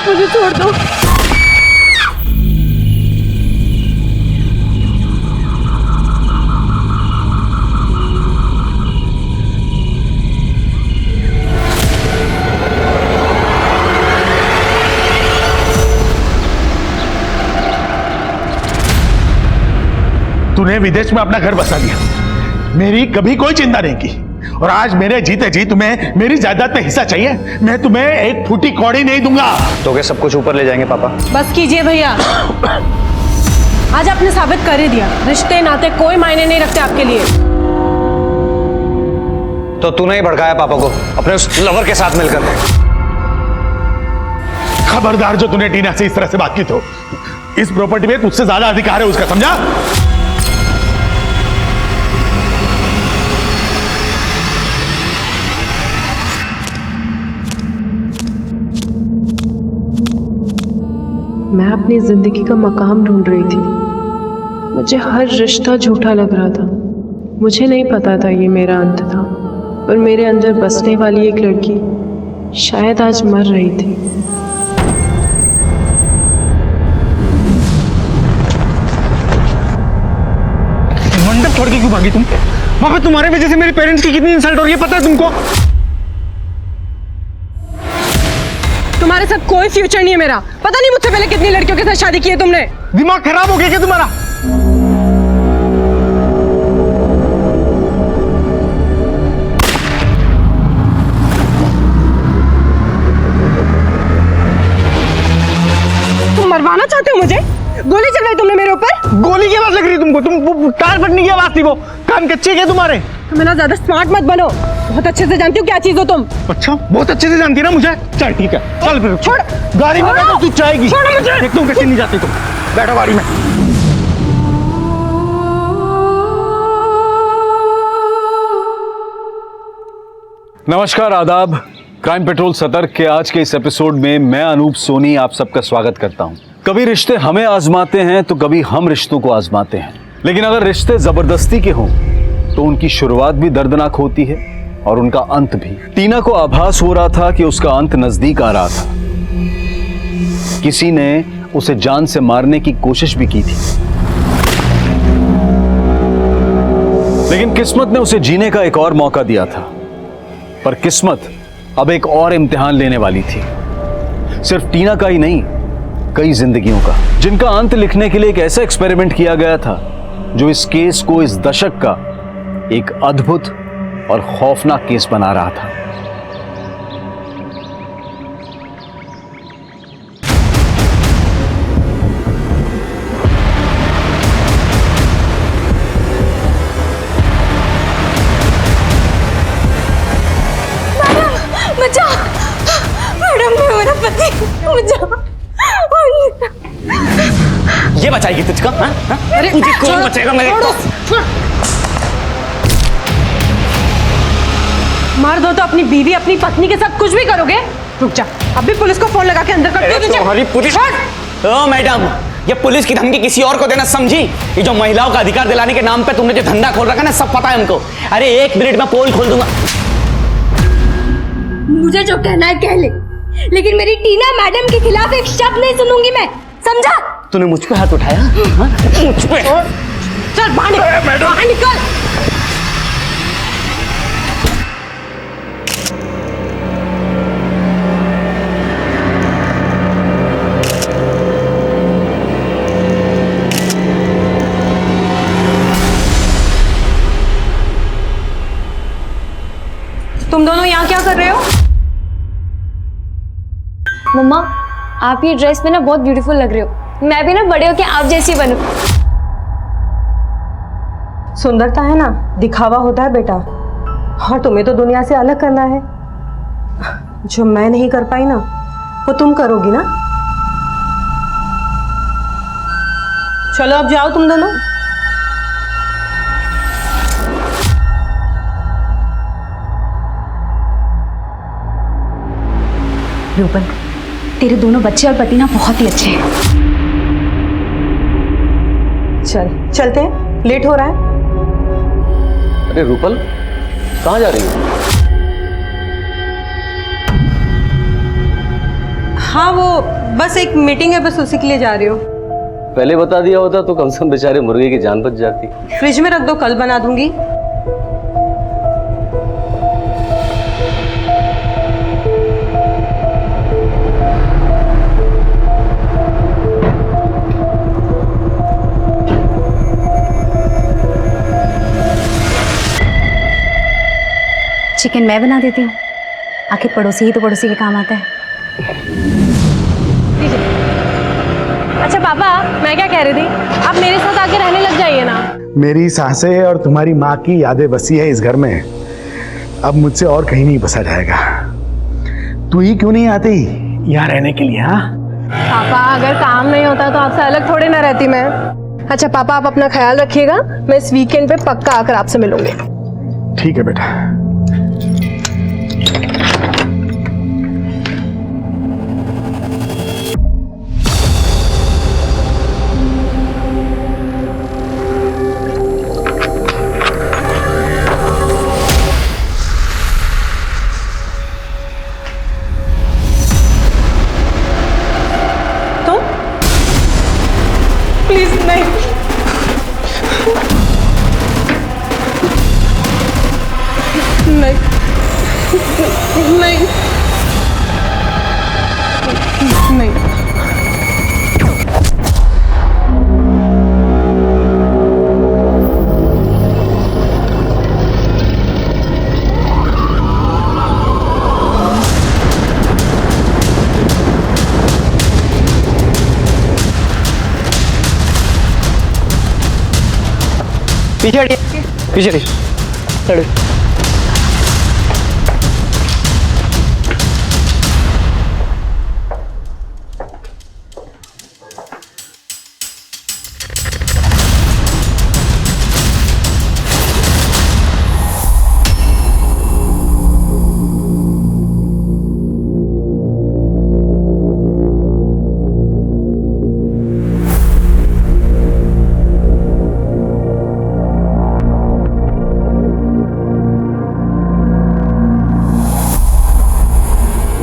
मुझे छोड़ दो। तूने विदेश में अपना घर बसा लिया, मेरी कभी कोई चिंता नहीं की, और आज मेरे जीते जी तुम्हें मेरी जायदाद में हिस्सा चाहिए। मैं तुम्हें एक फूटी कौड़ी नहीं दूंगा। तो क्या सब कुछ ऊपर ले जाएंगे पापा? बस कीजिए भैया, आज आपने साबित कर ही दिया, रिश्ते नाते कोई मायने नहीं रखते आपके लिए। तो तूने ही भड़काया पापा को अपने उस लवर के साथ मिलकर। खबरदार जो तूने टीना से इस तरह से बात की तो इस प्रॉपर्टी में तुझसे ज्यादा अधिकार है उसका, समझा? मैं अपनी जिंदगी का मकाम ढूंढ रही थी, मुझे हर रिश्ता झूठा लग रहा था। मुझे नहीं पता था ये मेरा अंत था, पर मेरे अंदर बसने वाली एक लड़की शायद आज मर रही थी। मंडप छोड़ के क्यों भागी तुम? पापा तुम्हारे वजह से मेरे पेरेंट्स की कितनी इंसल्ट हो रही है पता है तुमको? तुम्हारे साथ कोई फ्यूचर नहीं है मेरा। पता नहीं मुझसे पहले कितनी लड़कियों के साथ शादी की है तुमने। दिमाग खराब हो गया क्या तुम्हारा? तुम मरवाना चाहते हो मुझे? गोली चलवाई तुमने मेरे ऊपर? गोली की आवाज लग रही है तुमको? तुम टार फटने की आवाज थी वो। कान कच्चे क्या तुम्हारे? तुम ना ज्यादा स्मार्ट मत बनो, बहुत अच्छे से जानती हूँ क्या चीज हो तुम। अच्छा बहुत अच्छे से जानती है ना मुझे। चल ठीक है चल फिर छोड़। गाड़ी में बैठो, तू जाएगी। छोड़ो मुझे। देखता हूँ कैसे नहीं जाती तुम। बैठो गाड़ी में। नमस्कार, आदाब। क्राइम पेट्रोल सतर्क के आज के इस एपिसोड में मैं अनूप सोनी आप सबका स्वागत करता हूं। कभी रिश्ते हमें आजमाते हैं तो कभी हम रिश्तों को आजमाते हैं, लेकिन अगर रिश्ते जबरदस्ती के हों तो उनकी शुरुआत भी दर्दनाक होती है और उनका अंत भी। टीना को आभास हो रहा था कि उसका अंत नजदीक आ रहा था। किसी ने उसे जान से मारने की कोशिश भी की थी, लेकिन किस्मत ने उसे जीने का एक और मौका दिया था। पर किस्मत अब एक और इम्तिहान लेने वाली थी, सिर्फ टीना का ही नहीं, कई जिंदगियों का, जिनका अंत लिखने के लिए एक ऐसा एक्सपेरिमेंट किया गया था जो इस केस को इस दशक का एक अद्भुत और खौफनाक केस बना रहा था। बचाओ मैडम, मेरा पति, बचाओ। ये बचाएगी तुझको? हाँ? हाँ? अरे मुझे कौन बचाएगा? मेरे मार दो तो अपनी बीवी अपनी पत्नी के साथ कुछ भी करोगे? रुक जा, अभी पुलिस को फोन लगा के अंदर कर दो। तुम्हारी पुलिस? ओ मैडम, ये पुलिस की धमकी किसी और को देना समझी? ये जो महिलाओं का अधिकार दिलाने के नाम पे तुमने जो धंधा खोल रखा है ना, सब पता है हमको। अरे 1 मिनट में पोल खोल दूंगा। मुझे जो कहना है कह ले, लेकिन मेरी टीना मैडम के खिलाफ एक शब्द नहीं सुनूंगी मैं, समझा? तूने मुझ पे हाथ उठाया? हाँ? मुझ पे? चल बाहर निकल। तुम दोनों यहाँ क्या कर रहे हो? मम्मा, आप ये ड्रेस में ना बहुत ब्यूटीफुल लग रहे हो। मैं भी ना बड़े होके आप जैसी बनूं। सुंदरता है ना, दिखावा होता है बेटा, और तुम्हें तो दुनिया से अलग करना है। जो मैं नहीं कर पाई ना, वो तुम करोगी ना। चलो अब जाओ तुम दोनों। रूपल, तेरे दोनों बच्चे और पति ना बहुत ही अच्छे हैं। चलते हैं, लेट हो रहा है। अरे रूपल, कहाँ जा रही हो? हाँ वो बस एक मीटिंग है, बस उसी के लिए जा रही हूँ। पहले बता दिया होता तो कम से कम बेचारे मुर्गे की जान बच जाती। फ्रिज में रख दो, कल बना दूंगी। चिकन मैं बना देती हूँ, आखिर पड़ोसी ही तो पड़ोसी के काम आता है। अच्छा पापा, मैं क्या कह रही थी, आप मेरे साथ आके रहने लग जाइए ना। मेरी सांसें और तुम्हारी माँ की यादें बसी है इस घर में। अब मुझसे और कहीं नहीं बसा जाएगा। तू ही क्यों नहीं आती यहाँ रहने के लिए? हाँ पापा, अगर काम नहीं होता तो आपसे अलग थोड़ी ना रहती मैं। अच्छा पापा, आप अपना ख्याल रखिएगा, मैं इस वीकेंड पे पक्का आकर आपसे मिलूंगी। ठीक है बेटा। प्लीज नहीं, नहीं, नहीं, नहीं। पीछे हटिए, पीछे हटिए।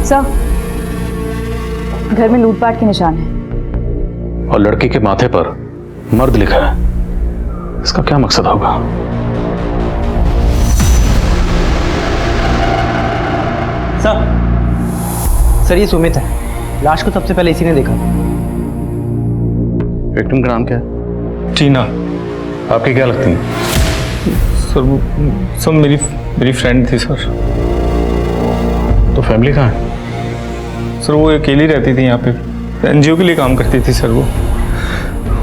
सर, घर में लूटपाट के निशान हैं। और लड़की के माथे पर मर्द लिखा है। इसका क्या मकसद होगा? सर ये सुमित है, लाश को सबसे पहले इसी ने देखा। विक्टिम का नाम क्या है? टीना। आपकी क्या लगती है? सर वो सब मेरी फ्रेंड थी सर। तो फैमिली कहाँ है? सर वो अकेली रहती थी यहाँ पे, एनजीओ के लिए काम करती थी सर। वो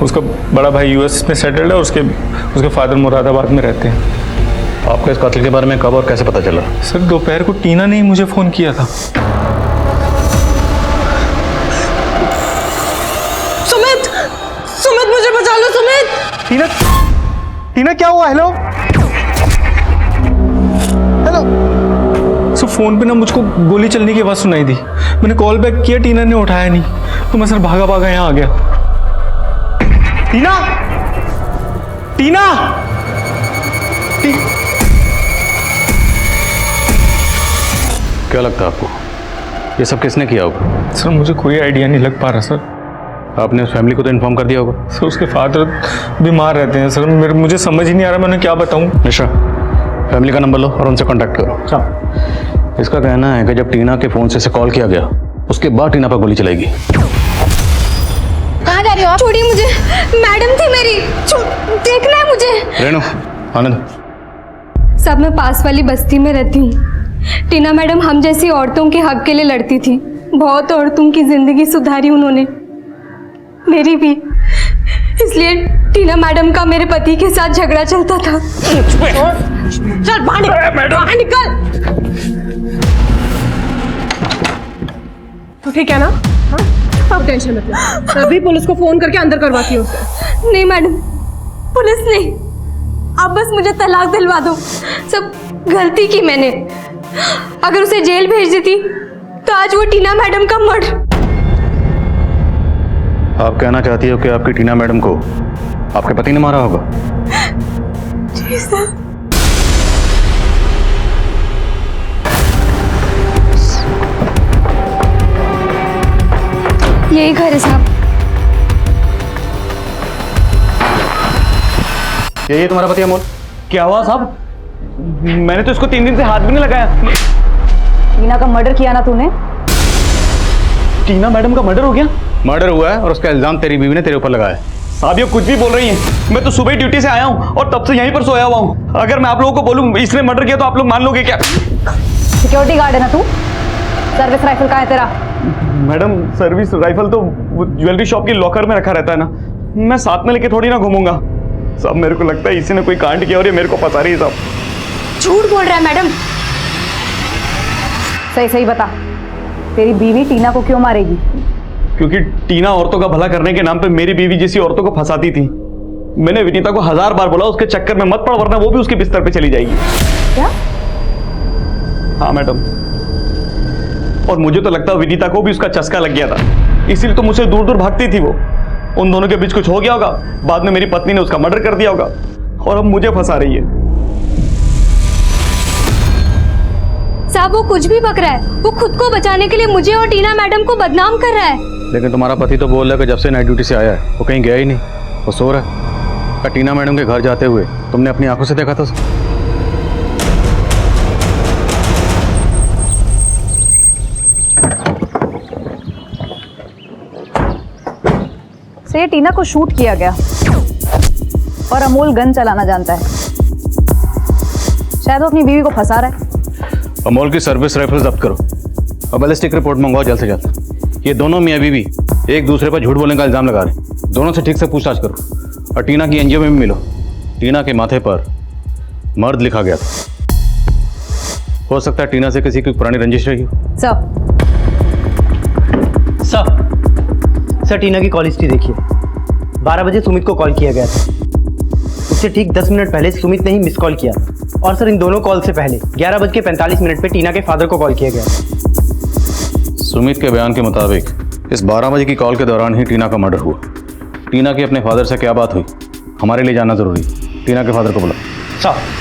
उसका बड़ा भाई यूएस में सेटल्ड है, उसके फादर मुरादाबाद में रहते हैं। आपको इस कातिल के बारे में कब और कैसे पता चला? सर दोपहर को टीना ने ही मुझे फ़ोन किया था। सुमित, सुमित मुझे बचा लो सुमित। टीना, टीना क्या हुआ? Hello hello. सर फ़ोन पे ना मुझको गोली चलने की आवाज़ सुनाई दी। मैंने कॉल बैक किया, टीना ने उठाया नहीं, तो मैं सर भागा भागा यहाँ आ गया। टीना, टीना, क्या लगता है आपको ये सब किसने किया होगा? सर मुझे कोई आइडिया नहीं लग पा रहा सर। आपने उस फैमिली को तो इन्फॉर्म कर दिया होगा? सर उसके फादर बीमार रहते हैं सर, मुझे समझ ही नहीं आ रहा मैं उन्हें क्या बताऊं। मिश्रा, फैमिली का नंबर लो और उनसे कांटेक्ट करो। इसका कहना है कि जब टीना के फोन से इसे कॉल किया गया, उसके बाद टीना पर गोली चलेगी। कहाँ जा रही हो आप? छोड़िए मुझे, मैडम थी मेरी, देखना है मुझे। रेणु, आनंद। सब मैं पास वाली बस्ती में रहती हूँ। टीना मैडम हम जैसी औरतों के हक के लिए लड़ती थी। बहुत औरतों की जिंदगी सुधारी उन्होंने, मेरी भी। इसलिए टीना मैडम का मेरे पति के साथ झगड़ा चलता था। चल बाहर निकल। तो ठीक है ना? हाँ, आप टेंशन मत लो, अभी पुलिस को फोन करके अंदर करवाती हूँ उसे। नहीं मैडम, पुलिस नहीं, आप बस मुझे तलाक दिलवा दो। सब गलती की मैंने। अगर उसे जेल भेज देती तो आज वो टीना मैडम का मर्डर। आप कहना चाहती हो कि आपकी टीना मैडम को आपके पति ने मारा होगा? जी सर। यही घर है साहब। ये तुम्हारा पति अमोल? क्या हुआ साहब? मैंने तो इसको 3 दिन से हाथ भी नहीं लगाया। टीना का मर्डर किया ना तूने? टीना मैडम का मर्डर हो गया? मर्डर हुआ है और उसका इल्जाम तेरी बीवी ने तेरे ऊपर लगाया है। साहब ये कुछ भी बोल रही हैं। मैं तो सुबह ही ड्यूटी से आया हूँ और तब से यहीं पर सोया हुआ हूँ। अगर मैं आप लोगों को बोलूँ इसने मर्डर किया तो आप लोग मान लोगे क्या? सिक्योरिटी गार्ड है ना तू? सर्विस राइफल कहाँ है तेरा? मैडम सर्विस राइफल तो ज्वेलरी शॉप की लॉकर में रखा रहता है ना, मैं साथ में लेके थोड़ी ना घूमूंगा। साहब मेरे को लगता है इसी ने कोई कांड किया और ये मेरे को फंसा रही है। साहब झूठ बोल रहा है मैडम। सही सही बता, तेरी बीवी टीना को क्यों मारेगी? क्योंकि टीना औरतों का भला करने के नाम पे मेरी बीवी जैसी औरतों को फंसाती थी। मैंने विनीता को 1000 बार बोला उसके चक्कर में मत पड़ वरना वो भी उसके बिस्तर पे चली जाएगी। क्या? हाँ मैडम, और मुझे तो लगता है विनीता को भी उसका चस्का लग गया था, इसीलिए तो मुझसे दूर दूर भागती थी वो। उन दोनों के बीच कुछ हो गया होगा, बाद में मेरी पत्नी ने उसका मर्डर कर दिया होगा और अब मुझे फंसा रही है। साहब वो कुछ भी बक रहा है। वो खुद को बचाने के लिए मुझे और टीना मैडम को बदनाम कर रहा है। लेकिन तुम्हारा पति तो बोल रहा है कि जब से नाइट ड्यूटी से आया है वो कहीं गया ही नहीं, वो सो रहा है। टीना मैडम के घर जाते हुए तुमने अपनी आंखों से देखा था उसे? से ये टीना को शूट किया गया और अमोल गन चलाना जानता है। शायद वो अपनी बीवी को फंसा रहा है। अमोल की सर्विस राइफल जब्त करो और बैलिस्टिक रिपोर्ट मंगवाओ जल्द से जल्द। ये दोनों मियाँ बीवी एक दूसरे पर झूठ बोलने का इल्जाम लगा रहे हैं। दोनों से ठीक से पूछताछ करो और टीना की एनजीओ में भी मिलो। टीना के माथे पर मर्द लिखा गया था। हो सकता है टीना से किसी की पुरानी रंजिश रही हो। सर टीना की कॉल हिस्ट्री देखिए। 12 बजे सुमित को कॉल किया गया था, उससे ठीक 10 मिनट पहले सुमित ने ही मिस कॉल किया। और सर इन दोनों कॉल से पहले 11:45 पे टीना के फादर को कॉल किया गया। सुमित के बयान के मुताबिक इस 12 बजे की कॉल के दौरान ही टीना का मर्डर हुआ। टीना की अपने फादर से क्या बात हुई हमारे लिए जानना जरूरी है। टीना के फादर को बुलाओ। सर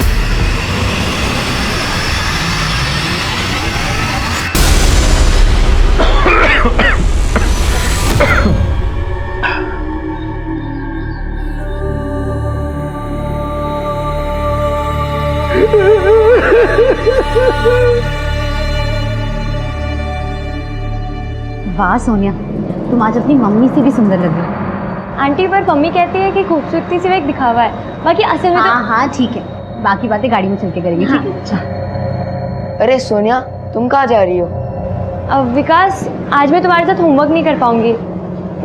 वाह सोनिया, तुम आज अपनी मम्मी से भी सुंदर लग रही हो। आंटी पर मम्मी कहती है कि खूबसूरती सिर्फ एक दिखावा है, बाकी असल में हाँ ठीक है, बाकी बातें गाड़ी में चल के करेंगे। ठीक है? अच्छा। अरे सोनिया तुम कहाँ जा रही हो? अब विकास आज मैं तुम्हारे साथ होमवर्क नहीं कर पाऊंगी,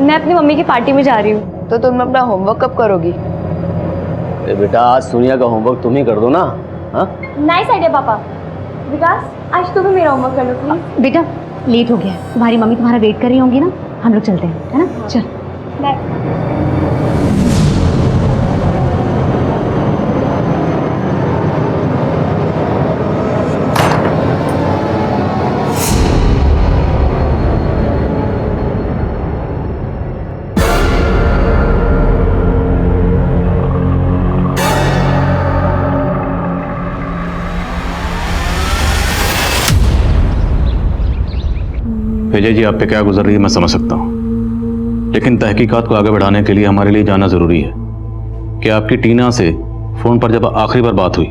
मैं अपनी मम्मी की पार्टी में जा रही हूँ। तो तुम अपना होमवर्क कब करोगी? बेटा आज सोनिया का होमवर्क तुम ही कर दो ना। हाँ नाइस आइडिया पापा। विकास आज तू भी मेरा होमवर्क कर लो प्लीज। बेटा लेट हो गया है, तुम्हारी मम्मी तुम्हारा वेट कर रही होंगी ना, हम लोग चलते हैं, है ना? चल बाय। विजय जी आप पे क्या गुजर रही है मैं समझ सकता हूँ, लेकिन तहकीकात को आगे बढ़ाने के लिए हमारे लिए जानना जरूरी है कि आपकी टीना से फोन पर जब आखिरी बार बात हुई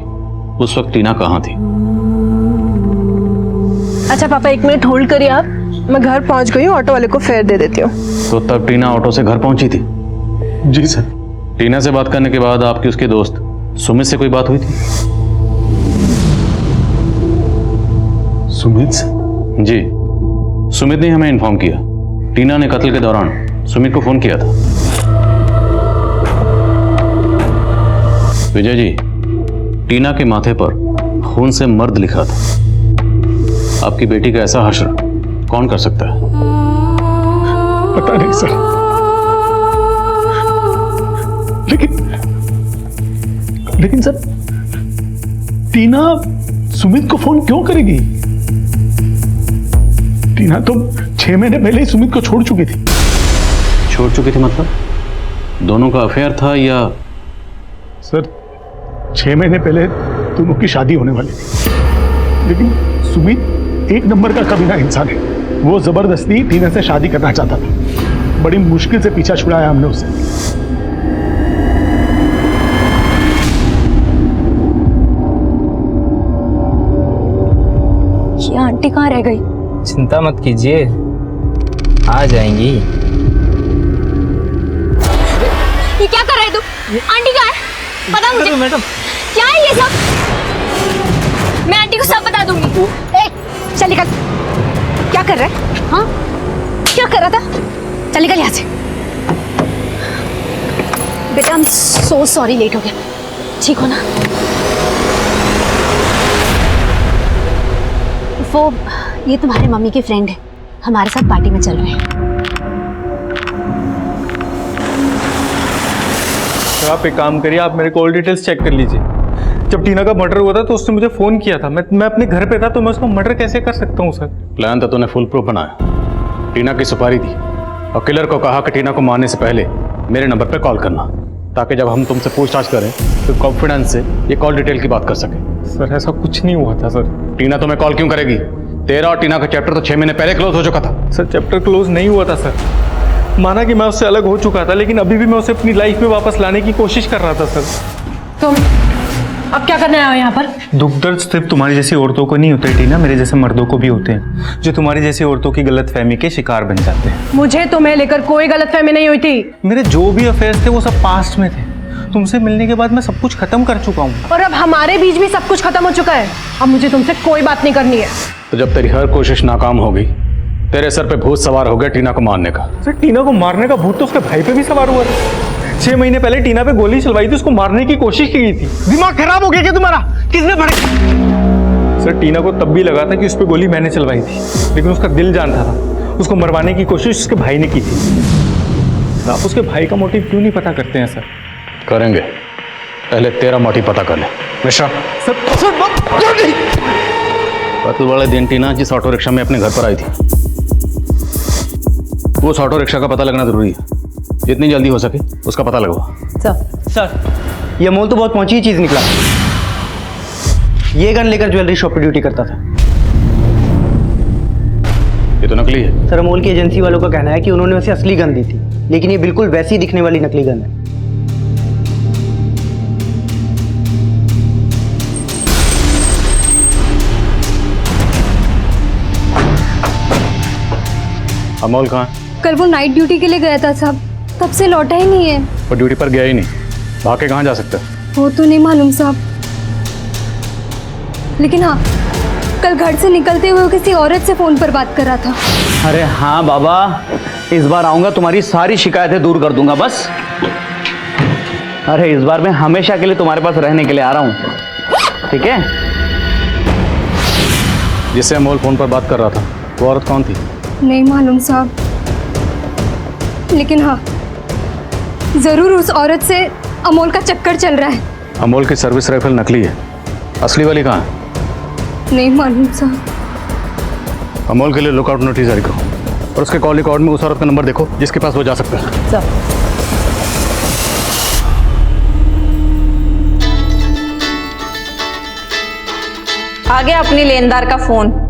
उस वक्त टीना कहाँ थी? अच्छा पापा 1 मिनट होल्ड करिए आप, मैं घर पहुंच गई हूँ, ऑटो वाले को फेयर दे देती हूँ। तो तब टीना ऑटो से घर पहुंची थी? जी सर। टीना से बात करने के बाद आपकी उसके दोस्त सुमित से कोई बात हुई थी? सुमित से? जी, सुमित ने हमें इन्फॉर्म किया टीना ने कत्ल के दौरान सुमित को फोन किया था। विजय जी, टीना के माथे पर खून से मर्द लिखा था। आपकी बेटी का ऐसा हश्र कौन कर सकता है? पता नहीं सर, लेकिन सर टीना सुमित को फोन क्यों करेगी? टीना तो 6 महीने पहले ही सुमित को छोड़ चुकी थी। छोड़ चुकी थी मतलब? दोनों का अफेयर था या? सर 6 महीने पहले दोनों की शादी होने वाली थी, लेकिन सुमित 1 नंबर का कमीना इंसान है। वो जबरदस्ती टीना से शादी करना चाहता था। बड़ी मुश्किल से पीछा छुड़ाया हमने उसे। ये आंटी कहाँ रह गई? चिंता मत कीजिए, आ जाएंगी। ये क्या कर रहे तू? आंटी कहाँ है? बता मुझे। मैडम क्या है ये सब? मैं आंटी को सब बता दूंगी। ए, चल निकल। क्या कर रहा है? हाँ, क्या कर रहा था? चल निकल यहाँ से। बेटा, I'm so sorry, लेट हो गया। ठीक हो ना? वो ये तुम्हारे मम्मी के फ्रेंड है, हमारे साथ पार्टी में चल रहे हैं। तो आप एक काम करिए, आप मेरे कॉल डिटेल्स चेक कर लीजिए। जब टीना का मर्डर हुआ था तो उसने मुझे फोन किया था। मैं अपने घर पे था, तो मैं उसका मर्डर कैसे कर सकता हूँ सर? प्लान तो तूने फुल प्रूफ बनाया। टीना की सुपारी दी और किलर को कहा कि टीना को मारने से पहले मेरे नंबर पे कॉल करना, ताकि जब हम तुमसे पूछताछ करें तो कॉन्फिडेंस से ये कॉल डिटेल की बात कर सके। सर ऐसा कुछ नहीं हुआ था सर। टीना तुम्हें कॉल क्यों करेगी? तेरा और टीना का चैप्टर तो 6 महीने पहले क्लोज हो चुका था। सर चैप्टर क्लोज नहीं हुआ था सर। माना कि मैं उससे अलग हो चुका था, लेकिन अभी भी मैं उसे अपनी लाइफ में वापस लाने की कोशिश कर रहा था सर। तुम अब क्या करने आए हो यहाँ पर? दुख दर्द सिर्फ तुम्हारी जैसी औरतों को नहीं होते टीना, मेरे जैसे मर्दों को भी होते हैं, जो तुम्हारी जैसी औरतों की गलतफहमी के शिकार बन जाते हैं। मुझे तुम्हें लेकर कोई गलतफहमी नहीं हुई थी, मेरे जो भी अफेयर्स थे वो सब पास्ट में थे। तुमसे मिलने के बाद मैं सब कुछ खत्म कर चुका हूँ। और अब हमारे बीच भी सब कुछ खत्म हो चुका है। अब मुझे तुमसे कोई बात नहीं करनी है। तो जब तेरी हर कोशिश नाकाम हो गई, तेरे सर पे भूत सवार हो गया टीना को मारने का। सर टीना को मारने का भूत तो उसके भाई पे भी सवार हुआ था। 6 महीने पहले टीना पे गोली चलवाई थी, उसको मारने की कोशिश की गई थी। दिमाग खराब हो गया क्या तुम्हारा? किसने पढ़ा? सर टीना को तब भी लगा था कि उस पर गोली मैंने चलवाई थी, लेकिन उसका दिल जानता था। उसको मरवाने की कोशिश उसके भाई ने की थी। सर आप उसके भाई का मोटिव क्यों नहीं पता करते हैं सर? करेंगे, पहले तेरा मोटिव पता कर ले। मिश्रा कल वाले दिन टीना जिस ऑटो रिक्शा में अपने घर पर आई थी, उस ऑटो रिक्शा का पता लगना जरूरी है। जितनी जल्दी हो सके उसका पता लगवा। सर ये अमोल तो बहुत पहुंची चीज निकला। ये गन लेकर ज्वेलरी शॉप पे ड्यूटी करता था। ये तो नकली है। सर अमोल की एजेंसी वालों का कहना है कि उन्होंने उसे असली गन दी थी, लेकिन ये बिल्कुल वैसी दिखने वाली नकली गन है। अमोल कहाँ है? कल वो नाइट ड्यूटी के लिए गया था साहब, तब से लौटा ही नहीं है। वो ड्यूटी पर गया ही नहीं, भाग के कहाँ जा सकता है? वो तो नहीं मालूम साहब, लेकिन हाँ कल घर से निकलते हुए वो किसी औरत से फोन पर बात कर रहा था। अरे हाँ बाबा, इस बार आऊंगा तुम्हारी सारी शिकायतें दूर कर दूंगा बस। अरे इस बार मैं हमेशा के लिए तुम्हारे पास रहने के लिए आ रहा हूँ, ठीक है? जिससे अमोल फोन पर बात कर रहा था वो औरत कौन थी? नहीं मालूम साहब, लेकिन हाँ जरूर उस औरत से अमोल का चक्कर चल रहा है। अमोल की सर्विस राइफल नकली है, असली वाली कहाँ है? नहीं मालूम साहब। अमोल के लिए लुकआउट नोटिस जारी करो और उसके कॉल रिकॉर्ड में उस औरत का नंबर देखो जिसके पास वो जा सकता है। आ गया अपनी लेनदार का फोन।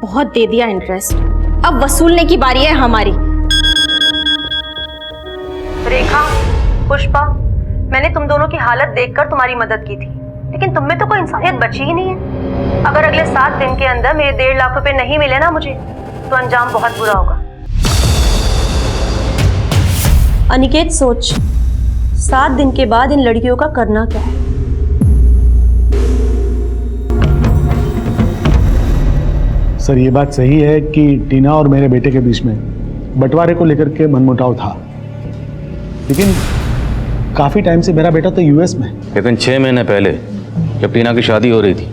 बहुत दे दिया इंटरेस्ट, अब वसूलने की बारी है हमारी। रेखा, पुष्पा, मैंने तुम दोनों की हालत देखकर तुम्हारी मदद की थी, लेकिन तुम में तो कोई इंसानियत बची ही नहीं है। अगर अगले 7 दिन के अंदर मेरे 1.5 लाख रुपए नहीं मिले ना मुझे, तो अंजाम बहुत बुरा होगा। अनिकेत सोच, 7 दिन के बाद इन लड़कियों का करना क्या है? सर ये बात सही है कि टीना और मेरे बेटे के बीच में बंटवारे को लेकर के मनमुटाव था, लेकिन काफी टाइम से मेरा बेटा तो यूएस में। लेकिन 6 महीने पहले जब टीना की शादी हो रही थी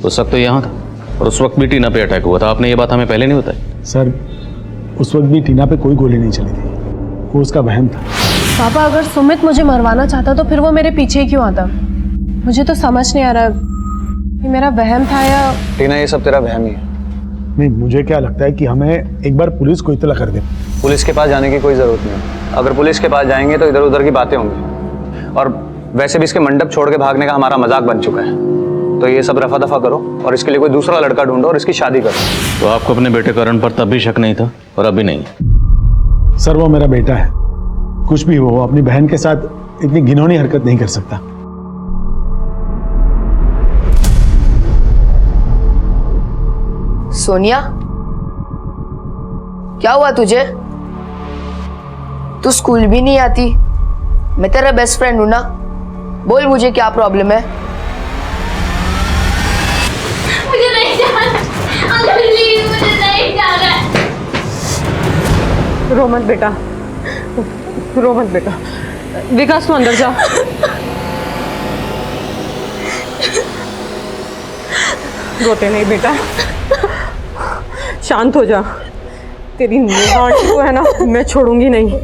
उस वक्त तो यहाँ था, और उस वक्त भी टीना पे अटैक हुआ था। आपने ये बात हमें पहले नहीं बताई? सर उस वक्त भी टीना पे कोई गोली नहीं चली थी, वो उसका वहम था। पापा अगर सुमित मुझे मरवाना चाहता तो फिर वो मेरे पीछे क्यों आता? मुझे तो समझ नहीं आ रहा कि मेरा वहम था या... टीना ये सब तेरा वहम ही है। नहीं, मुझे क्या लगता है कि हमें एक बार पुलिस को इत्तला कर दे। पुलिस के पास जाने की कोई ज़रूरत नहीं। अगर पुलिस के पास जाएंगे तो इधर उधर की बातें होंगी, और वैसे भी इसके मंडप छोड़ के भागने का हमारा मजाक बन चुका है। तो ये सब रफा दफा करो और इसके लिए कोई दूसरा लड़का ढूंढो और इसकी शादी करो। तो आपको अपने बेटे करण पर तब भी शक नहीं था और अभी नहीं? सर वो मेरा बेटा है, कुछ भी हो अपनी बहन के साथ इतनी घिनौनी हरकत नहीं कर सकता। सोनिया, क्या हुआ तुझे? तू स्कूल भी नहीं आती, मैं तेरा बेस्ट फ्रेंड हूं ना, बोल मुझे क्या प्रॉब्लम है। मुझे नहीं जाना, अंकल प्लीज मुझे नहीं जाना। रो मत बेटा, रो मत बेटा। विकास तू अंदर जा। रोते नहीं बेटा, शांत हो जा। तेरी नेहा आंटी को है ना मैं छोड़ूंगी नहीं।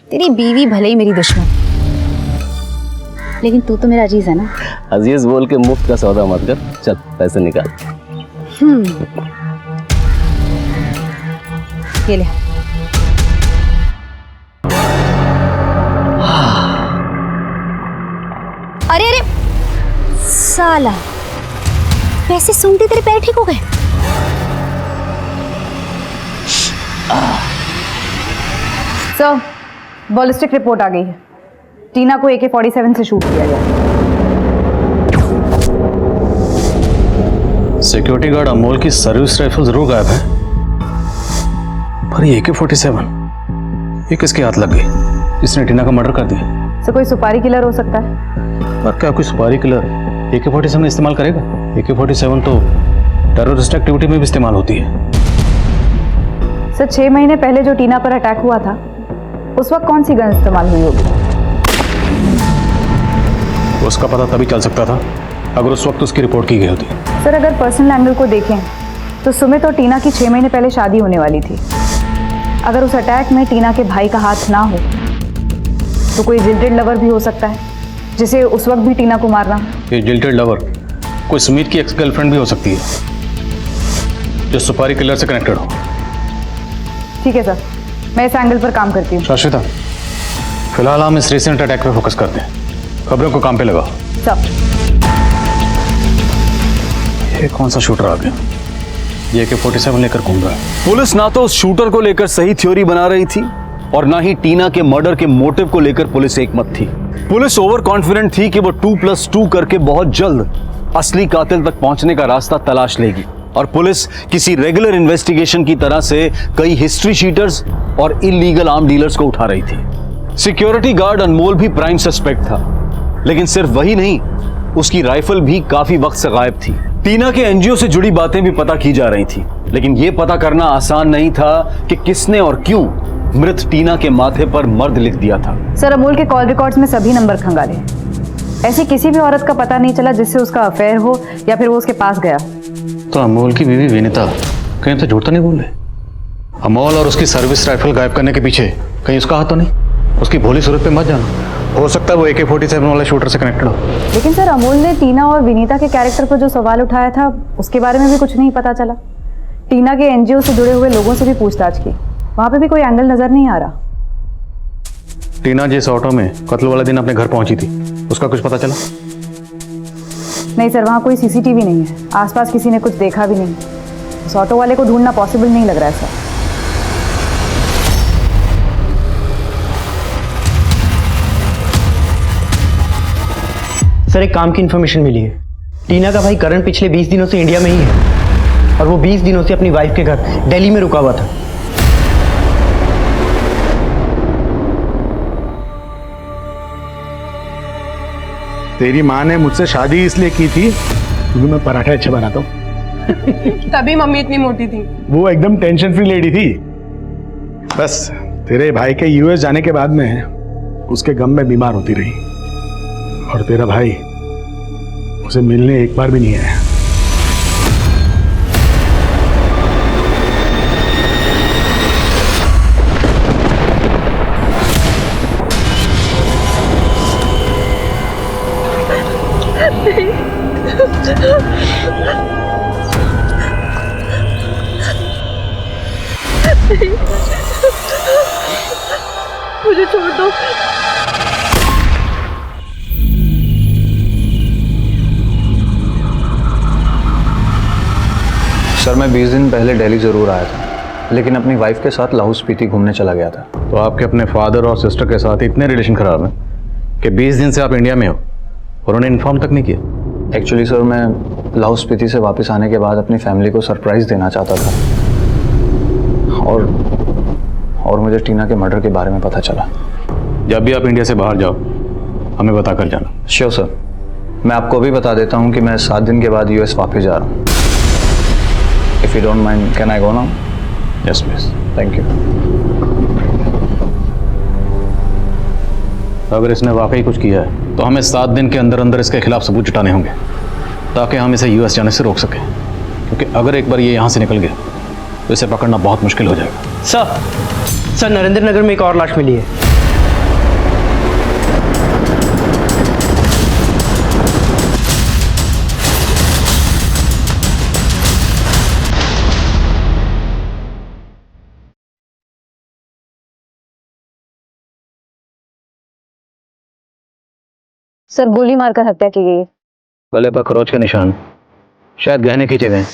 तेरी बीवी भले ही मेरी दुश्मन, लेकिन तू तो मेरा अजीज है ना। अजीज बोल के मुफ्त का सौदा मत कर, चल पैसे निकाल। ये ले। अरे अरे साला, पैसे सूंघते तेरे पैर ठीक हो गए। सर, बॉलिस्टिक रिपोर्ट आ गई है। टीना को AK-47 से शूट किया गया। सिक्योरिटी गार्ड अमोल की सर्विस राइफल जरूर गायब है, पर ये AK-47 ये किसके हाथ लग गई जिसने टीना का मर्डर कर दिया? सर, कोई सुपारी किलर हो सकता है। पर क्या कोई सुपारी किलर AK-47 इस्तेमाल करेगा? AK-47 तो टेररिस्ट एक्टिविटी में भी इस्तेमाल होती है। सर, 6 महीने पहले जो टीना पर अटैक हुआ था, उस वक्त कौन सी गन इस्तेमाल हुई होगी? उसका पता तभी चल सकता था अगर उस वक्त उसकी रिपोर्ट की गई होती। सर, अगर पर्सनल एंगल को देखें तो सुमित और टीना की 6 महीने पहले शादी होने वाली थी। अगर उस अटैक में टीना के भाई का हाथ ना हो तो कोई जिल्टेड लवर भी हो सकता है जिसे उस वक्त भी टीना को मारना। ये जिल्टेड लवर कोई सुमित की एक्स गर्लफ्रेंड भी हो सकती है जो सुपारी किलर से कनेक्टेड हो। ठीक है सर, मैं इस एंगल पर काम करती हूँ। शाश्विता, फिलहाल हम इस रिसेंट अटैक पे फोकस करते हैं, खबरों को काम पे लगाओ। सब ये कौन सा शूटर आ गया? ये AK-47 लेकर घूम रहा है। पुलिस ना तो उस शूटर को लेकर सही थ्योरी बना रही थी और ना ही टीना के मर्डर के मोटिव को लेकर पुलिस एकमत थी। पुलिस ओवर कॉन्फिडेंट थी कि वो 2+2 करके बहुत जल्द असली कातिल तक पहुंचने का रास्ता तलाश लेगी, और पुलिस किसी रेगुलर इन्वेस्टिगेशन की तरह से कई हिस्ट्री शीटर्स और इलीगल आर्म डीलर्स को उठा रही थी। सिक्योरिटी गार्ड अनमोल भी प्राइम सस्पेक्ट था, लेकिन सिर्फ वही नहीं, उसकी राइफल भी काफी वक्त से गायब थी। टीना के एनजीओ से जुड़ी बातें भी पता की जा रही थी, लेकिन यह पता करना आसान नहीं था कि किसने और क्यों मृत टीना के माथे पर मर्द लिख दिया था। सर, अमोल के कॉल रिकॉर्ड्स में सभी नंबर खंगाले, ऐसी किसी भी औरत का पता नहीं चला जिससे उसका अफेयर हो या फिर वो उसके पास गया। तो अमोल की बीवी विनीता कहीं तो झूठ तो नहीं बोल रहे? अमोल और उसकी सर्विस राइफल गायब करने के पीछे कहीं उसका हाथ तो नहीं? उसकी भोली सूरत पे मत जाना, हो सकता है वो AK-47 वाले शूटर से कनेक्टेड हो। लेकिन सर, अमोल ने टीना और विनीता के कैरेक्टर पर जो सवाल उठाया था उसके बारे में भी कुछ नहीं पता चला। टीना के एनजीओ से जुड़े हुए लोगों से भी पूछताछ की, वहां पे भी कोई एंगल नजर नहीं आ रहा। टीना जिस ऑटो में कत्ल वाले दिन अपने घर पहुंची थी, उसका कुछ पता चला? नहीं सर, वहां कोई CCTV नहीं है, आसपास किसी ने कुछ देखा भी नहीं। उस ऑटो वाले को ढूंढना पॉसिबल नहीं लग रहा है सर। सर, एक काम की इन्फॉर्मेशन मिली है। टीना का भाई करण पिछले 20 दिनों से इंडिया में ही है और वो 20 दिनों से अपनी वाइफ के घर दिल्ली में रुका हुआ था। तेरी माँ ने मुझसे शादी इसलिए की थी क्योंकि मैं पराठे अच्छे बनाता हूँ। तभी मम्मी इतनी मोटी थी। वो एकदम टेंशन फ्री लेडी थी। बस तेरे भाई के US जाने के बाद में उसके गम में बीमार होती रही, और तेरा भाई उसे मिलने एक बार भी नहीं आया। मुझे छोड़ दो। सर मैं 20 दिन पहले दिल्ली ज़रूर आया था, लेकिन अपनी वाइफ के साथ लाहौल स्पीति घूमने चला गया था। तो आपके अपने फादर और सिस्टर के साथ इतने रिलेशन खराब हैं कि 20 दिन से आप इंडिया में हो और उन्हें इन्फॉर्म तक नहीं किया? एक्चुअली सर मैं लाहौल स्पीति से वापस आने के बाद अपनी फैमिली को सरप्राइज़ देना चाहता था, और मुझे टीना के मर्डर के बारे में पता चला। जब भी आप इंडिया से बाहर जाओ हमें बता कर जाना। श्योर सर, मैं आपको अभी बता देता हूँ कि मैं 7 दिन के बाद यूएस वापस जा रहा हूँ। If you don't mind can I go now? Yes please. Thank you. अगर इसने वाकई कुछ किया है तो हमें 7 दिन के अंदर अंदर इसके खिलाफ सबूत जुटाने होंगे ताकि हम इसे यूएस जाने से रोक सकें, क्योंकि अगर एक बार ये यहाँ से निकल गया तो इसे पकड़ना बहुत मुश्किल हो जाएगा। सर नरेंद्र नगर में एक और लाश मिली है। सर गोली मारकर हत्या की गई है। गले पर खरोच के निशान, शायद गहने की जगह।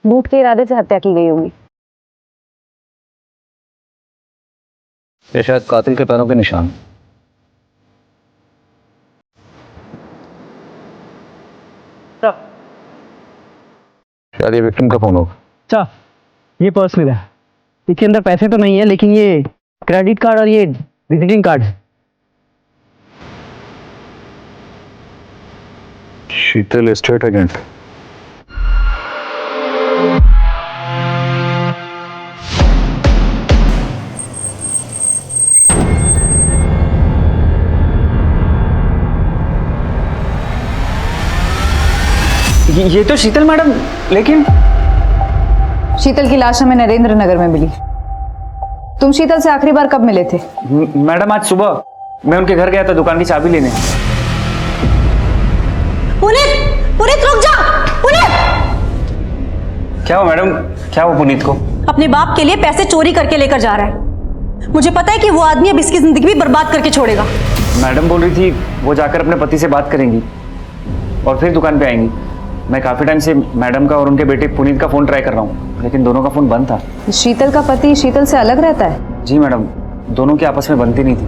लूट के इरादे से हत्या की गई होगी। ये शायद कातिल के पैरों के निशान। शायद ये विक्टिम का फोन होगा। अच्छा ये पर्स मिला है, इसके अंदर पैसे तो नहीं है लेकिन ये क्रेडिट कार्ड और ये विजिटिंग कार्ड। शीतल स्टेट एजेंट। ये तो शीतल मैडम, लेकिन शीतल की लाश हमें नरेंद्र नगर में मिली। तुम शीतल से आखिरी बार कब मिले थे? मैडम आज सुबह मैं उनके घर गया था दुकान की चाबी लेने। पुनीत रुक जा। पुनीत! क्या हुआ मैडम, क्या हुआ पुनीत को? अपने बाप के लिए पैसे चोरी करके लेकर जा रहा है। मुझे पता है कि वो आदमी अब इसकी जिंदगी भी बर्बाद करके छोड़ेगा। मैडम बोल रही थी वो जाकर अपने पति से बात करेंगी और फिर दुकान पे आएंगी। मैं काफी टाइम से मैडम का और उनके बेटे पुनीत का फोन ट्राई कर रहा हूँ, लेकिन दोनों का फोन बंद था। शीतल का पति शीतल से अलग रहता है? जी मैडम, दोनों की आपस में बनती नहीं थी।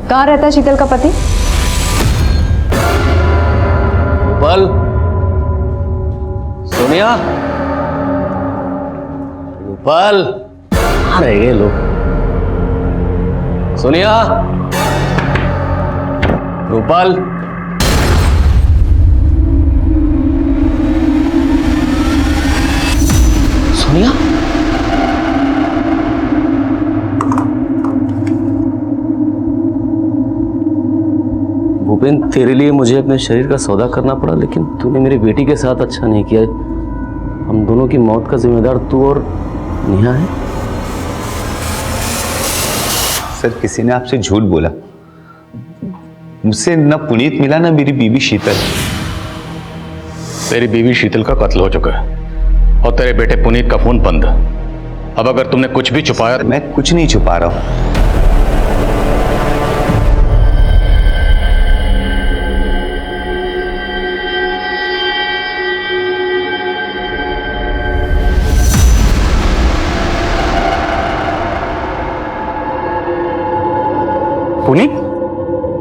कहाँ रहता है शीतल का पति? रूपल, सोनिया, रूपल, अरे ये लो। सोनिया, रूपल, सोनिया। भूपेन, तेरे लिए मुझे अपने शरीर का सौदा करना पड़ा, लेकिन तूने मेरी बेटी के साथ अच्छा नहीं किया। हम दोनों की मौत का जिम्मेदार तू और नेहा है। सर किसी ने आपसे झूठ बोला। मुझसे न पुनीत मिला न मेरी बीवी शीतल। तेरी बीवी शीतल का कत्ल हो चुका है और तेरे बेटे पुनीत का फोन बंद। अब अगर तुमने कुछ भी छुपाया। मैं कुछ नहीं छुपा रहा हूं। पुनीत,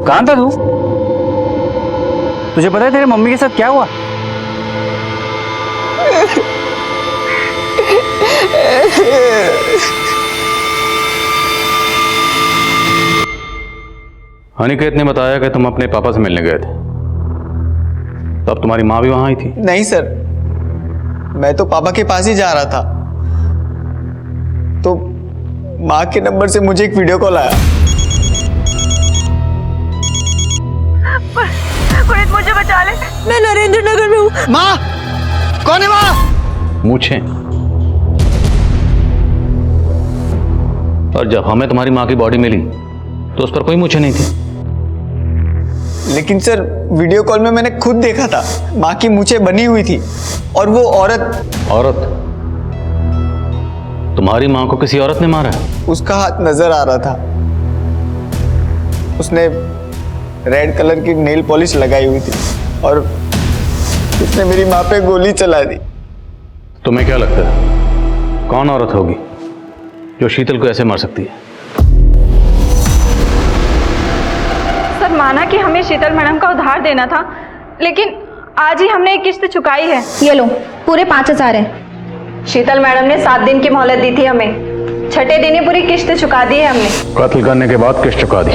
कहाँ था तू? तुझे पता है तेरे मम्मी के साथ क्या हुआ? अनिकेत ने बताया कि तुम अपने पापा से मिलने गए थे, तब तुम्हारी माँ भी वहां आई थी। नहीं सर, मैं तो पापा के पास ही जा रहा था, तो माँ के नंबर से मुझे एक वीडियो कॉल आया। पुनीत मुझे बचा ले, मैं नरेंद्र नगर में हूँ। माँ, कौन है माँ? मूछें। और जब हमें तुम्हारी माँ की बॉडी मिली तो उस पर कोई मूछें नहीं थी। लेकिन सर वीडियो कॉल में मैंने खुद देखा था, माँ की मूंछें बनी हुई थी और वो औरत तुम्हारी माँ को किसी औरत ने मारा है? उसका हाथ नजर आ रहा था। उसने रेड कलर की नेल पॉलिश लगाई हुई थी और उसने मेरी माँ पे गोली चला दी। तुम्हें क्या लगता है कौन औरत होगी जो शीतल को ऐसे मार सकती है? सर माना कि हमें शीतल मैडम का उधार देना था, लेकिन आज ही हमने एक किस्त चुकाई है। ये लो, पूरे 5,000 है। शीतल मैडम ने 7 दिन की मोहलत दी थी हमें, छठे दिन ही पूरी किस्त चुका दी है हमने। कत्ल करने के बाद किस्त चुका दी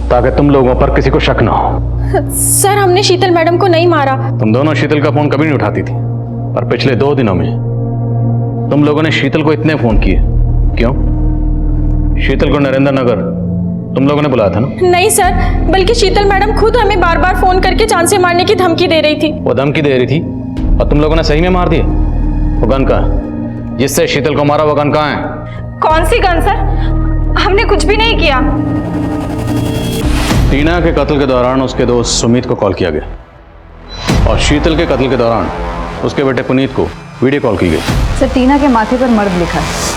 ताकि तुम लोगों पर किसी को शक ना हो। सर हमने शीतल मैडम को नहीं मारा। तुम दोनों शीतल का फोन कभी नहीं उठाती थी, पर पिछले 2 दिनों में तुम लोगों ने शीतल को इतने फोन किए क्यों? शीतल को नरेंद्र नगर तुम लोगों ने बुलाया था ना? नहीं सर, बल्कि शीतल मैडम खुद हमें बार बार फोन करके जान से मारने की धमकी दे रही थी। वो धमकी दे रही थी और तुम लोगों ने सही में मार दिया? वो गन कहाँ है? जिससे शीतल को मारा वो गन कहाँ है? कौन सी गन सर? हमने कुछ भी नहीं किया। टीना के कत्ल के दौरान उसके दोस्त सुमित को कॉल किया गया और शीतल के कत्ल के दौरान उसके बेटे पुनीत को वीडियो कॉल की गई। सर टीना के माथे पर मर्द लिखा है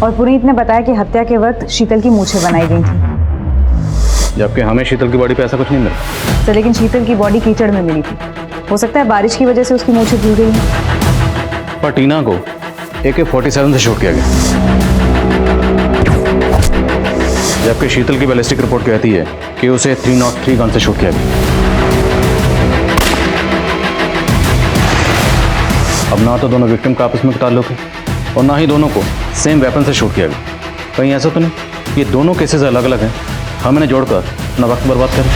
और पुनीत ने बताया कि हत्या के वक्त शीतल की मूछें बनाई गई थी, जबकि हमें शीतल की बॉडी पे ऐसा कुछ नहीं मिला। सर लेकिन शीतल की बॉडी कीचड़ में मिली थी, हो सकता है बारिश की वजह से उसकी मूछें धुल गई हैं। पर टीना को AK-47 से शूट किया गया, जबकि शीतल की बैलिस्टिक रिपोर्ट कहती है कि उसे 303 गन से शूट किया गया। अब ना तो दोनों विक्टिम का आपस में ताल्लुक है और ना ही दोनों को सेम वेपन से शूट किया गया। कहीं ऐसा तो नहीं ये दोनों केसेस अलग अलग हैं, हम इन्हें जोड़कर ना वक्त बर्बाद करें।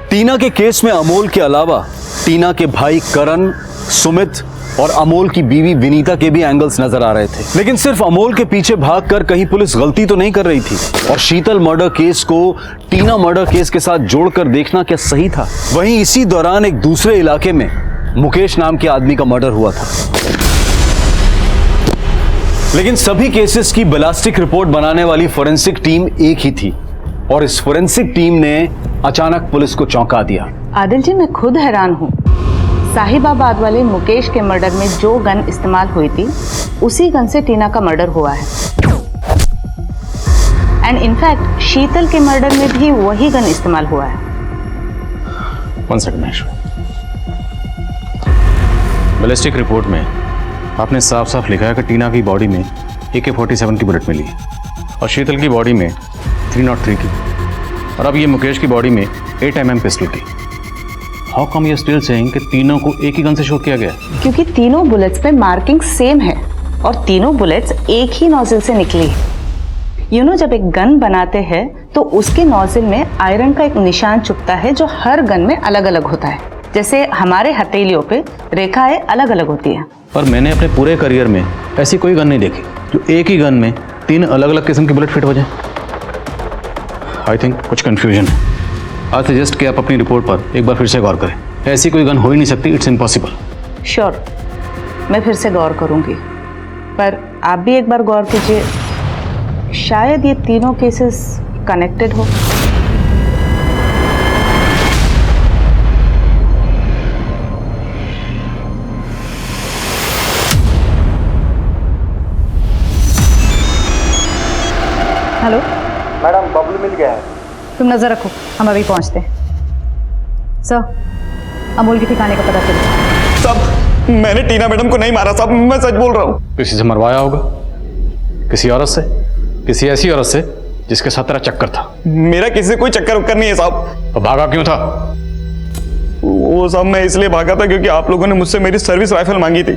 टीना के केस में अमोल के अलावा टीना के भाई करण, सुमित और अमोल की बीवी विनीता के भी एंगल्स नजर आ रहे थे, लेकिन सिर्फ अमोल के पीछे भागकर कहीं पुलिस गलती तो नहीं कर रही थी और शीतल मर्डर केस को टीना मर्डर केस के साथ जोड़कर देखना क्या सही था? वहीं इसी दौरान एक दूसरे इलाके में मुकेश नाम के आदमी का मर्डर हुआ था, लेकिन सभी केसेस की बैलिस्टिक रिपोर्ट बनाने वाली फोरेंसिक टीम एक ही थी और इस फोरेंसिक टीम ने अचानक पुलिस को चौंका दिया। आदिल जी मैं खुद हैरान हूँ, साहिबाबाद वाले मुकेश के मर्डर में जो गन इस्तेमाल हुई थी उसी गन से टीना का मर्डर हुआ है एंड इनफैक्ट शीतल के मर्डर में भी वही गन इस्तेमाल हुआ है। 1 सेकंड महेश्वर, बैलिस्टिक रिपोर्ट में आपने साफ साफ लिखा है कि टीना की बॉडी में AK-47 की बुलेट मिली और शीतल की बॉडी में 303 की और अब ये मुकेश की बॉडी में 8mm पिस्टल की। How come you still saying कि तीनों को एक ही गन से शूट किया गया? क्योंकि तीनों बुलेट्स पे मार्किंग सेम है और तीनों बुलेट्स एक ही नोजल से निकली है। जब एक गन बनाते हैं तो उसके नोजल में आयरन का एक निशान चुभता है जो हर गन में अलग अलग होता है, जैसे हमारे हथेलियों पे रेखाएं अलग अलग होती हैं। पर मैंने अपने पूरे करियर में ऐसी कोई गन नहीं देखी जो एक ही गन में 3 अलग अलग किस्म की बुलेट फिट हो जाए। आई थिंक कुछ कंफ्यूजन है। आज सजेस्ट कि आप अपनी रिपोर्ट पर एक बार फिर से गौर करें। ऐसी कोई गन हो ही नहीं सकती, इट्स इम्पॉसिबल। श्योर, मैं फिर से गौर करूंगी, पर आप भी एक बार गौर कीजिए, शायद ये तीनों केसेस कनेक्टेड हो। हेलो मैडम, बबलू मिल गया है। तुम नजर रखो, हम अभी पहुंचते हैं। सर अमोल के ठिकाने का पता चला। साहब मैंने टीना मैडम को नहीं मारा साहब, मैं सच बोल रहा हूँ। किसी से मरवाया होगा, किसी औरत से, किसी ऐसी औरत से जिसके साथ तेरा चक्कर था। मेरा किसी से कोई चक्कर उक्कर नहीं है साहब। तो भागा क्यों था? वो साहब मैं इसलिए भागा था क्योंकि आप लोगों ने मुझसे मेरी सर्विस राइफल मांगी थी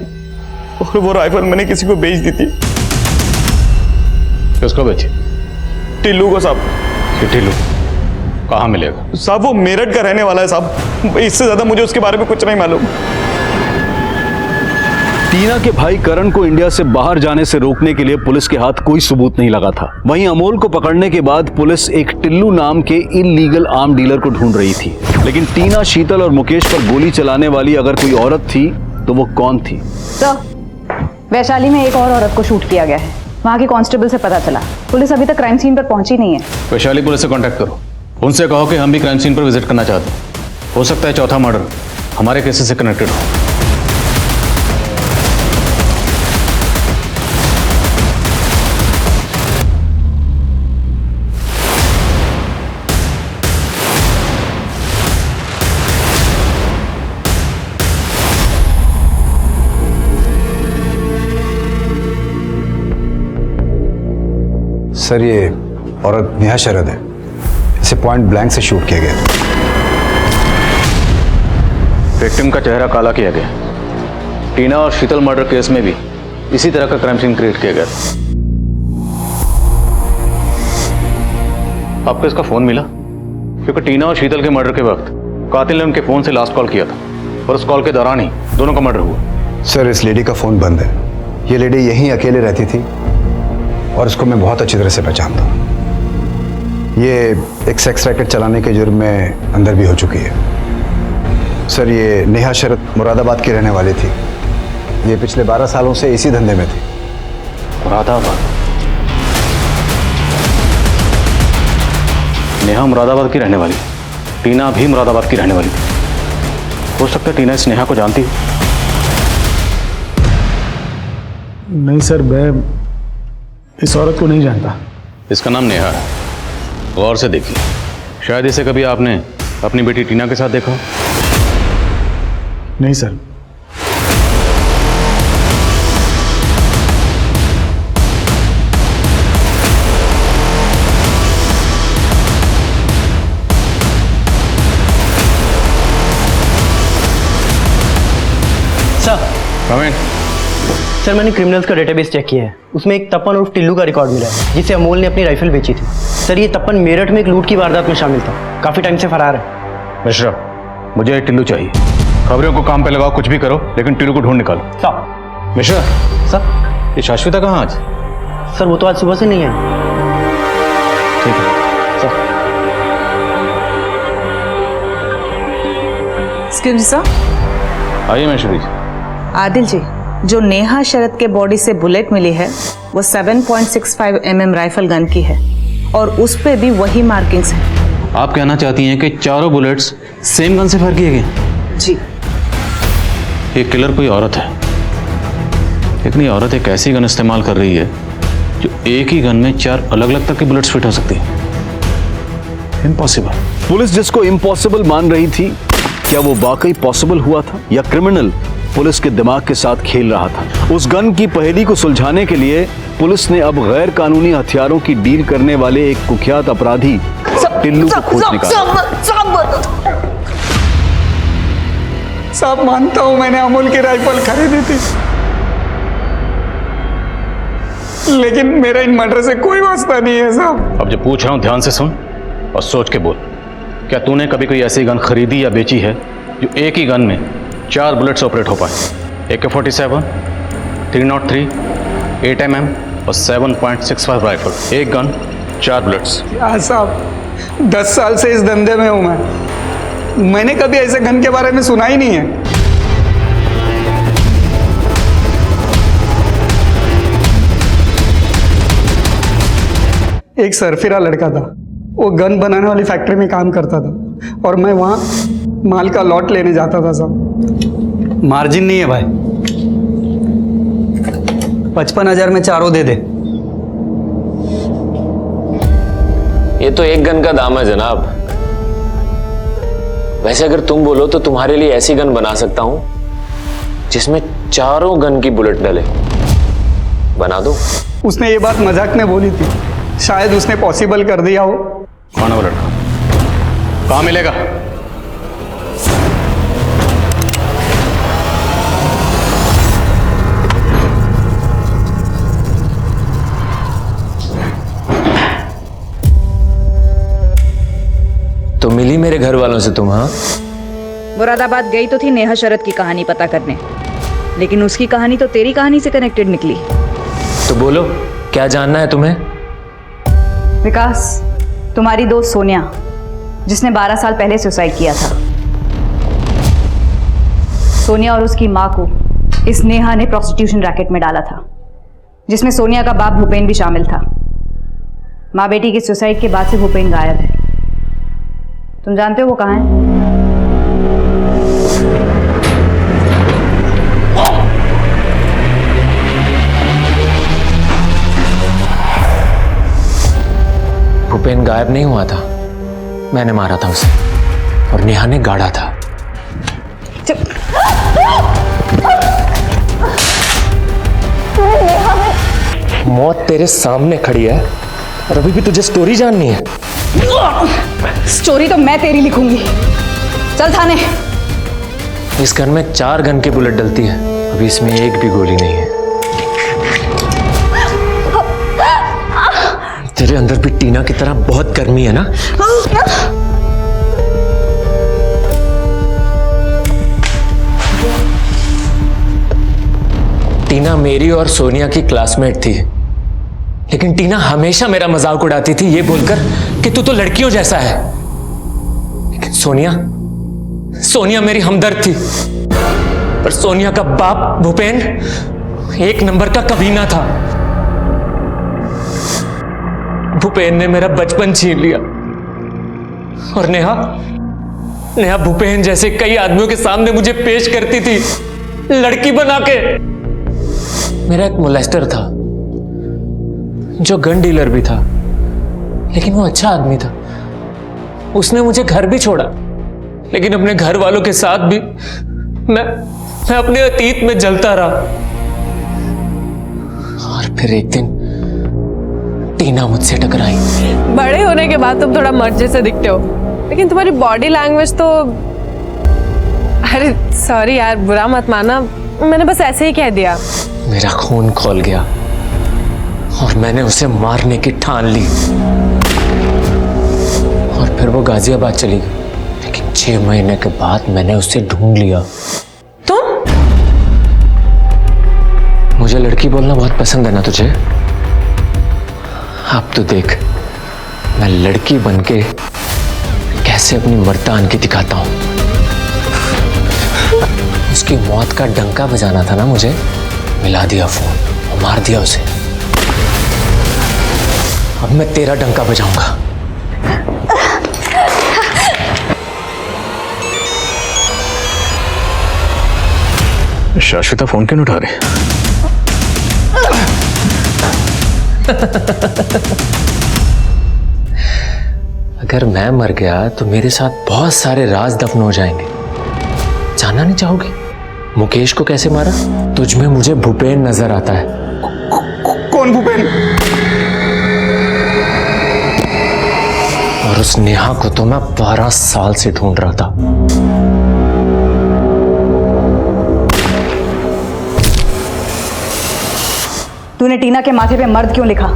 और वो राइफल मैंने किसी को बेच दी थी। किसको बेची? टिल्लू को साहब। टिल्लू कहाँ मिलेगा? साहब वो मेरठ का रहने वाला है साहब, इससे ज्यादा मुझे उसके बारे में कुछ नहीं मालूम। टीना के भाई करण को इंडिया से बाहर जाने से रोकने के लिए पुलिस के हाथ कोई सबूत नहीं लगा था। वहीं अमोल को पकड़ने के बाद पुलिस एक टिल्लू नाम के इल्लीगल आर्म डीलर को ढूंढ रही थी। लेकिन टीना, शीतल और मुकेश पर गोली चलाने वाली अगर कोई औरत थी तो वो कौन थी? तो वैशाली में एक और औरत को शूट किया गया है, वहाँ के कांस्टेबल से पता चला। पुलिस अभी तक क्राइम सीन पर पहुंची नहीं है। वैशाली पुलिस से कांटेक्ट करो, उनसे कहो कि हम भी क्राइम सीन पर विजिट करना चाहते हैं। हो सकता है चौथा मर्डर हमारे केसेस से कनेक्टेड हो। सर, ये औरत नेहा शरद है, इसे पॉइंट ब्लैंक से शूट किया गया। विक्टिम का चेहरा काला किया गया। टीना और शीतल मर्डर केस में भी इसी तरह का क्राइम सीन क्रिएट किया गया। आपको इसका फोन मिला? क्योंकि टीना और शीतल के मर्डर के वक्त कातिल ने उनके फोन से लास्ट कॉल किया था और उस कॉल के दौरान ही दोनों का मर्डर हुआ। सर, इस लेडी का फोन बंद है। ये लेडी यहीं अकेले रहती थी और इसको मैं बहुत अच्छी तरह से पहचानता हूँ। ये एक सेक्स रैकेट चलाने के जुर्म में अंदर भी हो चुकी है। सर, ये नेहा शरद मुरादाबाद की रहने वाली थी। ये पिछले 12 सालों से इसी धंधे में थी। मुरादाबाद? नेहा मुरादाबाद की रहने वाली, टीना भी मुरादाबाद की रहने वाली थी। हो सकता है टीना इस नेहा को जानती हो। नहीं सर, मैं इस औरत को नहीं जानता। इसका नाम नेहा है, गौर से देखिए, शायद इसे कभी आपने अपनी बेटी टीना के साथ देखा हो। नहीं सर। सर, मैंने क्रिमिनल्स का डेटाबेस चेक किया है। उसमें एक तपन और टिल्लू का रिकॉर्ड मिला है, जिसे अमोल ने अपनी राइफल बेची थी। सर, ये तपन मेरठ में एक लूट की वारदात में शामिल था, काफी टाइम से फरार है। मिश्रा, मुझे एक टिल्लू चाहिए। खबरों को काम पे लगाओ, कुछ भी करो, लेकिन टिल्लू को ढूंढ निकालो। सर। मिश्रा। सर। ये शाश्विता कहाँ आज? सर, वो तो आज सुबह से नहीं है। ठीक है सर। Excuse me sir. आइए मिश्री जी। आदिल जी, जो नेहा शरद के बॉडी से बुलेट मिली है वो 7.65 mm राइफल गन की है और उस पे भी वही मार्किंग्स हैं। आप कहना चाहती हैं कि चारों बुलेट्स सेम गन से फायर किए गए? जी। ये किलर कोई औरत है, लेकिन ये औरत एक ऐसी गन इस्तेमाल कर रही है जो एक ही गन में 4 अलग अलग तरह के बुलेट्स फिट हो सकती है। इम्पॉसिबल। पुलिस जिसको इम्पॉसिबल मान रही थी, क्या वो वाकई पॉसिबल हुआ था या क्रिमिनल पुलिस के दिमाग के साथ खेल रहा था? उस गन की पहेली को सुलझाने के लिए पुलिस ने अब गैर कानूनी हथियारों की डील करने वाले एक कुख्यात अपराधी टिल्लू को खोज निकाला। साहब, मानता हूं मैंने अमोल की राइफल खरीदी थी, लेकिन मेरा इन मर्डर से कोई वास्ता नहीं है साहब। अब जो पूछ रहा हूं ध्यान से सुन और सोच के बोल। क्या तूने कभी कोई ऐसी गन खरीदी या बेची है जो एक ही गन में 4 बुलेट्स ऑपरेट हो पाए? AK-47, 303, 8 mm और 7.65 राइफल, एक गन 4 बुलेट्स। क्या साहब, 10 साल से इस धंधे में हूं मैंने कभी ऐसे गन के बारे में सुना ही नहीं है। एक सरफिरा लड़का था, वो गन बनाने वाली फैक्ट्री में काम करता था और मैं वहां माल का लॉट लेने जाता था साहब। मार्जिन नहीं है भाई, 55,000 में चारों दे दे। ये तो एक गन का दाम है जनाब। वैसे अगर तुम बोलो तो तुम्हारे लिए ऐसी गन बना सकता हूं जिसमें चारों गन की बुलेट डले। बना दो। उसने ये बात मजाक में बोली थी, शायद उसने पॉसिबल कर दिया हो। कौन है वो लड़का? कहां मिलेगा? तो मिली मेरे घर वालों से तुम? हाँ, मुरादाबाद गई तो थी नेहा शरद की कहानी पता करने, लेकिन उसकी कहानी तो तेरी कहानी से कनेक्टेड निकली। तो बोलो, क्या जानना है तुम्हें? विकास, तुम्हारी दोस्त सोनिया, जिसने 12 साल पहले सुसाइड किया था, सोनिया और उसकी मां को इस नेहा ने प्रोस्टिट्यूशन रैकेट में डाला था, जिसमें सोनिया का बाप भूपेन भी शामिल था। माँ बेटी की सुसाइड के बाद से भूपेन गायब है। तुम जानते हो वो कहाँ है? भूपेन गायब नहीं हुआ था, मैंने मारा था उसे और नेहा ने गाड़ा था। मौत तेरे सामने खड़ी है और अभी भी तुझे स्टोरी जाननी है? स्टोरी तो मैं तेरी लिखूंगी। चल थाने। इस गन में 4 गन की बुलेट डलती है, अभी इसमें एक भी गोली नहीं है। तेरे अंदर भी टीना की तरह बहुत गर्मी है ना? टीना मेरी और सोनिया की क्लासमेट थी, लेकिन टीना हमेशा मेरा मजाक उड़ाती थी ये बोलकर कि तू तो लड़कियों जैसा है। लेकिन सोनिया मेरी हमदर्द थी, पर सोनिया का बाप भूपेन एक नंबर का कमीना था। भूपेन ने मेरा बचपन छीन लिया और नेहा भूपेन जैसे कई आदमियों के सामने मुझे पेश करती थी लड़की बना के। मेरा एक मोलेस्टर था जो गन डीलर भी था, लेकिन वो अच्छा आदमी था। उसने मुझे घर भी छोड़ा, लेकिन अपने घर वालों के साथ भी मैं अपने अतीत में जलता रहा। और फिर एक दिन टीना मुझसे टकराई। बड़े होने के बाद तुम थोड़ा मर्द जैसे दिखते हो, लेकिन तुम्हारी बॉडी लैंग्वेज तो... अरे सॉरी यार, बुरा मत माना, मैंने बस ऐसे ही कह दिया। मेरा खून खौल गया और मैंने उसे मारने की ठान ली। और फिर वो गाजियाबाद चली गई, लेकिन 6 महीने के बाद मैंने उसे ढूंढ लिया। तुम? मुझे लड़की बोलना बहुत पसंद है ना तुझे? अब तो देख, मैं लड़की बनके कैसे अपनी मर्दानगी दिखाता हूं। उसकी मौत का डंका बजाना था ना मुझे, मिला दिया फोन और मार दिया उसे। अब मैं तेरा डंका बजाऊंगा। शाश्विता फोन क्यों नहीं उठा रही? अगर मैं मर गया तो मेरे साथ बहुत सारे राज दफन हो जाएंगे। जानना नहीं चाहोगे मुकेश को कैसे मारा? तुझ में मुझे भूपेन नजर आता है। कौन भूपेन? और उस नेहा को तो मैं 12 साल से ढूंढ रहा था। तूने टीना के माथे पे मर्द क्यों लिखा?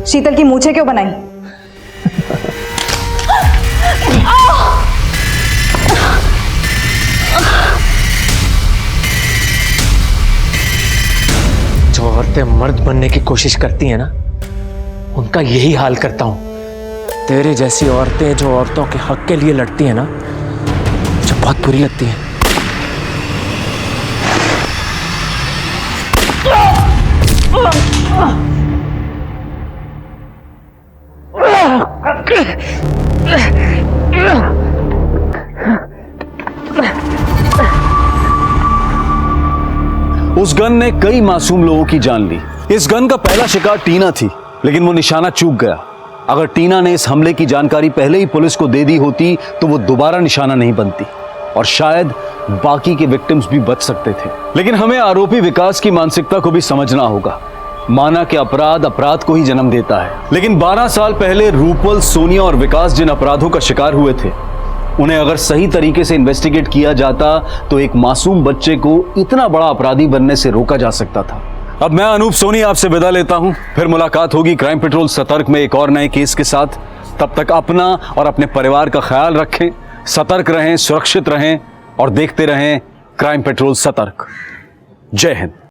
शीतल की मूछें क्यों बनाई? जो औरतें मर्द बनने की कोशिश करती हैं ना, उनका यही हाल करता हूं। तेरे जैसी औरतें जो औरतों के हक के लिए लड़ती हैं ना, मुझे बहुत बुरी लगती हैं। उस गन ने कई मासूम लोगों की जान ली। इस गन का पहला शिकार टीना थी, लेकिन वो निशाना चूक गया। अगर टीना ने इस हमले की जानकारी पहले ही पुलिस को दे दी होती तो वो दोबारा निशाना नहीं बनती और शायद बाकी के विक्टिम्स भी बच सकते थे। लेकिन हमें आरोपी विकास की मानसिकता को भी समझना होगा। माना कि अपराध अपराध को ही जन्म देता है, लेकिन 12 साल पहले रूपल, सोनिया और विकास जिन अपराधों का शिकार हुए थे, उन्हें अगर सही तरीके से इन्वेस्टिगेट किया जाता तो एक मासूम बच्चे को इतना बड़ा अपराधी बनने से रोका जा सकता था। अब मैं अनूप सोनी आपसे विदा लेता हूं, फिर मुलाकात होगी क्राइम पेट्रोल सतर्क में एक और नए केस के साथ। तब तक अपना और अपने परिवार का ख्याल रखें, सतर्क रहें, सुरक्षित रहें और देखते रहें क्राइम पेट्रोल सतर्क। जय हिंद।